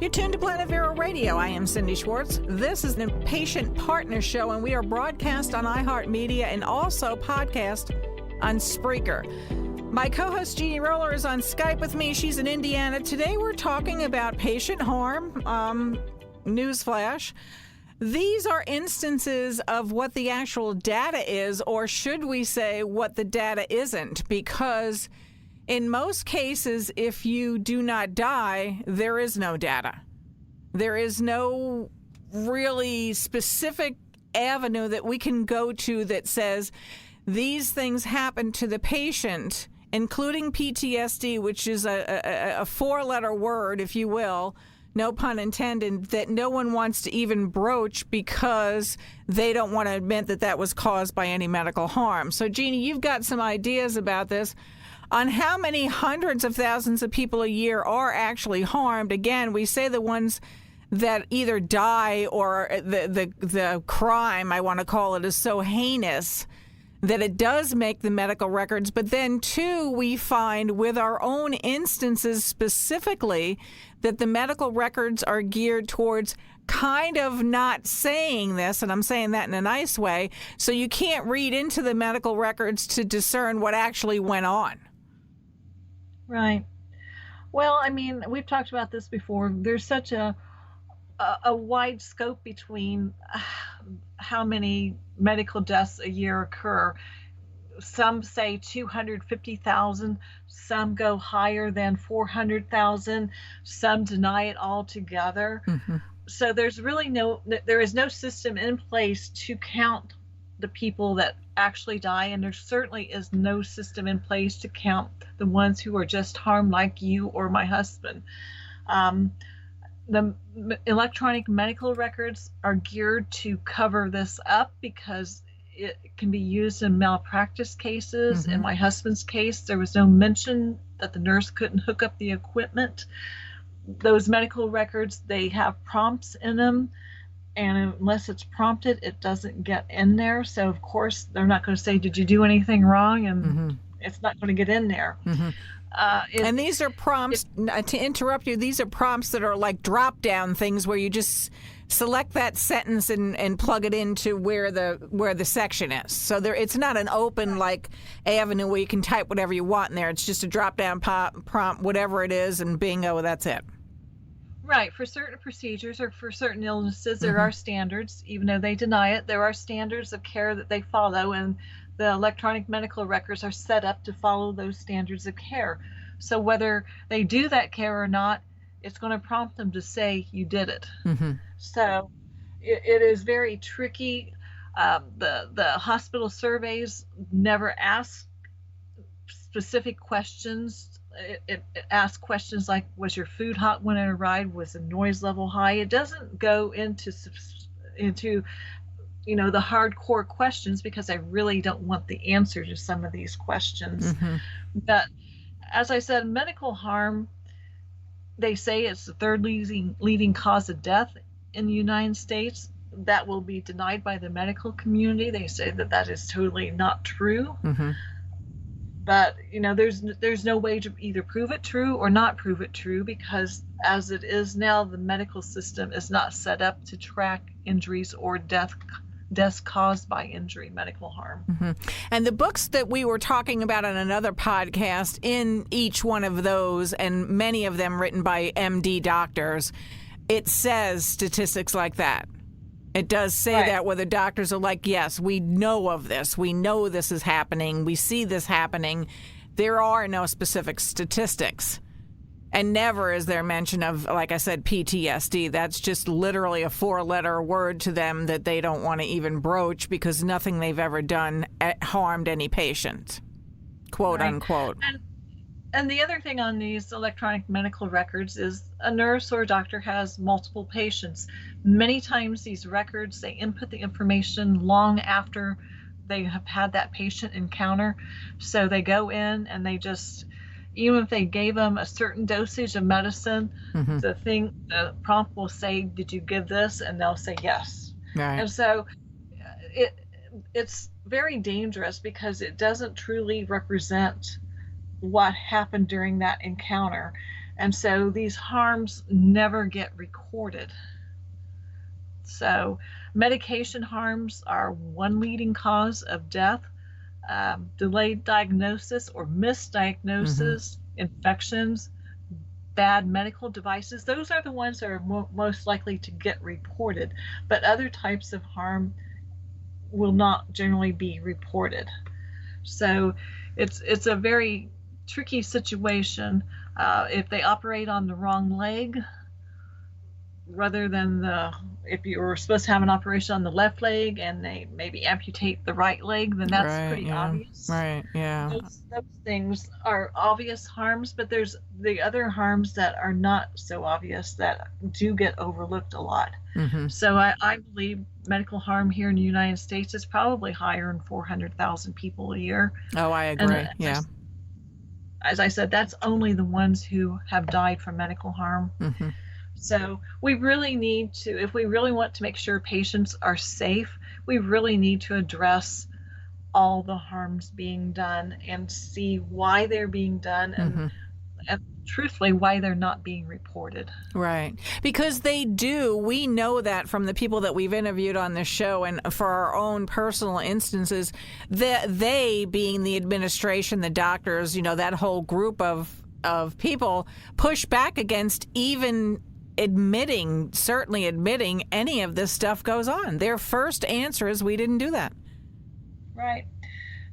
You're tuned to Planet Vero Radio. I am Cindy Schwartz. This is the Patient Partner Show, and we are broadcast on iHeartMedia and also podcast on Spreaker. My co-host Jeannie Roller is on Skype with me. She's in Indiana. Today we're talking about patient harm. Newsflash. These are instances of what the actual data is, or should we say what the data isn't, because in most cases, if you do not die, there is no data. There is no really specific avenue that we can go to that says these things happen to the patient, including PTSD, which is a four-letter word, if you will, no pun intended, that no one wants to even broach because they don't want to admit that that was caused by any medical harm. So, Jeannie, you've got some ideas about this. On how many hundreds of thousands of people a year are actually harmed. Again, we say the ones that either die or the crime, I want to call it, is so heinous that it does make the medical records. But then, too, we find with our own instances specifically that the medical records are geared towards kind of not saying this, and I'm saying that in a nice way, so you can't read into the medical records to discern what actually went on. Right. Well, I mean, we've talked about this before. There's such a wide scope between how many medical deaths a year occur. Some say 250,000, some go higher than 400,000, some deny it altogether. Mm-hmm. So there is no system in place to count the people that actually die, and there certainly is no system in place to count the ones who are just harmed, like you or my husband. The electronic medical records are geared to cover this up because it can be used in malpractice cases. Mm-hmm. In my husband's case, there was no mention that the nurse couldn't hook up the equipment. Those medical records, they have prompts in them, and unless it's prompted, it doesn't get in there. So, of course, they're not going to say, did you do anything wrong? And mm-hmm. It's not going to get in there. Mm-hmm. And these are prompts, to interrupt you, these are prompts that are like drop-down things where you just select that sentence and plug it into where the section is. So it's not an open like avenue where you can type whatever you want in there. It's just a drop-down prompt, whatever it is, and bingo, that's it. Right. For certain procedures or for certain illnesses, there are standards. Even though they deny it, there are standards of care that they follow, and the electronic medical records are set up to follow those standards of care. So whether they do that care or not, it's going to prompt them to say you did it. Mm-hmm. So it is very tricky. The hospital surveys never ask specific questions. It asks questions like, was your food hot when it arrived? Was the noise level high? It doesn't go into the hardcore questions, because I really don't want the answer to some of these questions. Mm-hmm. But as I said, medical harm, they say it's the third leading cause of death in the United States. That will be denied by the medical community. They say that is totally not true. Mm-hmm. But, there's no way to either prove it true or not prove it true, because as it is now, the medical system is not set up to track injuries or deaths caused by injury, medical harm. Mm-hmm. And the books that we were talking about on another podcast, in each one of those, and many of them written by MD doctors, it says statistics like that. It does say right. That where the doctors are like, yes, we know of this. We know this is happening. We see this happening. There are no specific statistics. And never is there mention of, like I said, PTSD. That's just literally a four-letter word to them that they don't want to even broach, because nothing they've ever done harmed any patient, quote right. unquote. And the other thing on these electronic medical records is a nurse or a doctor has multiple patients. Many times these records, they input the information long after they have had that patient encounter. So they go in and they just, even if they gave them a certain dosage of medicine, mm-hmm. the prompt will say, did you give this? And they'll say yes. Right. And so it's very dangerous, because it doesn't truly represent what happened during that encounter. And so these harms never get recorded. So medication harms are one leading cause of death, delayed diagnosis or misdiagnosis, infections, bad medical devices. Those are the ones that are most likely to get reported, but other types of harm will not generally be reported. So it's a very tricky situation. If they operate on the wrong leg, rather than if you were supposed to have an operation on the left leg and they maybe amputate the right leg, then that's pretty obvious. Right, yeah. Those things are obvious harms, but there's the other harms that are not so obvious that do get overlooked a lot. So I believe medical harm here in the United States is probably higher than 400,000 people a year. Oh, I agree, and as I said, that's only the ones who have died from medical harm. So we really need to, if we really want to make sure patients are safe, we really need to address all the harms being done and see why they're being done and truthfully why they're not being reported. Right. Because they do. We know that from the people that we've interviewed on this show and for our own personal instances, that they, being the administration, the doctors, that whole group of people, push back against even certainly admitting any of this stuff goes on. Their first answer is, we didn't do that. Right.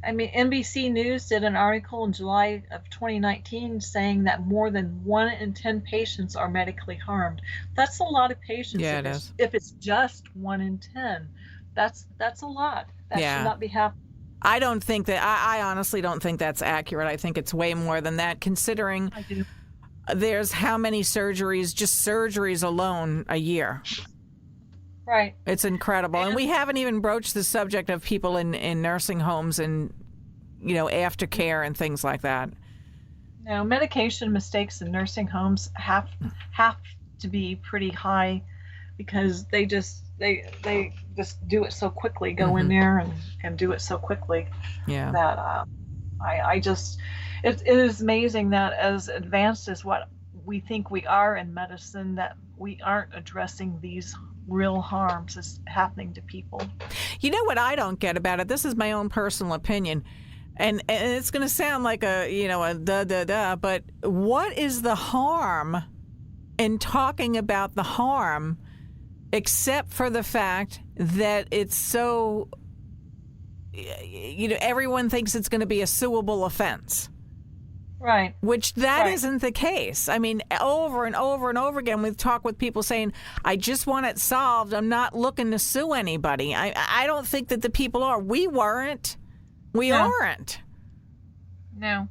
I mean, NBC News did an article in July of 2019 saying that more than 1 in 10 patients are medically harmed. That's a lot of patients. Yeah, it is. If it's just 1 in 10, that's a lot. That should not be happening. I don't think that, I honestly don't think that's accurate. I think it's way more than that, considering I do. There's how many surgeries, just surgeries alone, a year. Right. It's incredible. And we haven't even broached the subject of people in nursing homes and, aftercare and things like that. No, medication mistakes in nursing homes have to be pretty high because they just do it so quickly, go in there and do it so quickly. Yeah. That it is amazing that as advanced as what we think we are in medicine, that we aren't addressing these real harms that's happening to people. You know what I don't get about it? This is my own personal opinion, and it's going to sound like a but what is the harm in talking about the harm, except for the fact that it's so, everyone thinks it's going to be a suable offense. Right. Which isn't the case. I mean, over and over and over again, we've talked with people saying, I just want it solved. I'm not looking to sue anybody. I don't think that the people are. We weren't. We aren't. No.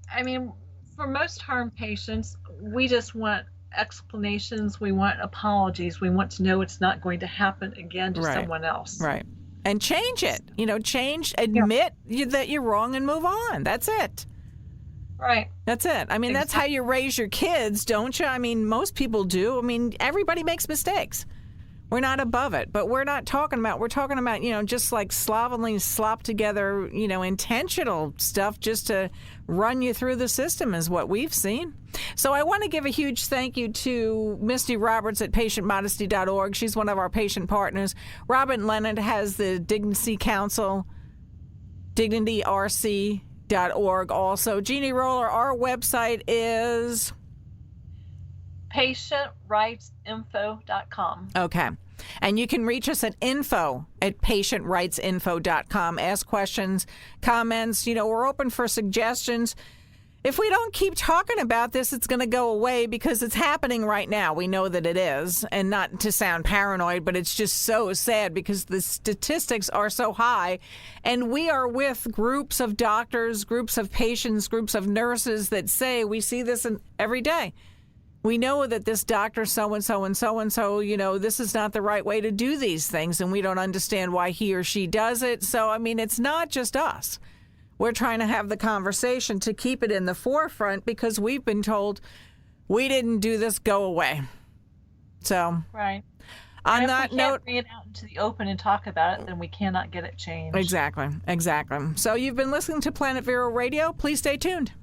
I mean, for most harm patients, we just want explanations. We want apologies. We want to know it's not going to happen again to someone else. Right. And change it. Admit that you're wrong and move on. That's it. Right. That's it. I mean, that's how you raise your kids, don't you? I mean, most people do. I mean, everybody makes mistakes. We're not above it, but we're talking about, just like slovenly slop together, intentional stuff just to run you through the system is what we've seen. So I want to give a huge thank you to Misty Roberts at patientmodesty.org. She's one of our patient partners. Robin Leonard has the Dignity Council, DignityRC.org also. Jeannie Roller, our website is patientrightsinfo.com. Okay. And you can reach us at info@patientrightsinfo.com. Ask questions, comments. We're open for suggestions. If we don't keep talking about this, it's going to go away because it's happening right now. We know that it is. And not to sound paranoid, but it's just so sad because the statistics are so high. And we are with groups of doctors, groups of patients, groups of nurses that say we see this every day. We know that this doctor so-and-so and so-and-so, this is not the right way to do these things, and we don't understand why he or she does it. So, I mean, it's not just us. We're trying to have the conversation to keep it in the forefront because we've been told we didn't do this, go away. So, right. On that note, if we can't bring it out into the open and talk about it, then we cannot get it changed. Exactly. So you've been listening to Planet Vero Radio. Please stay tuned.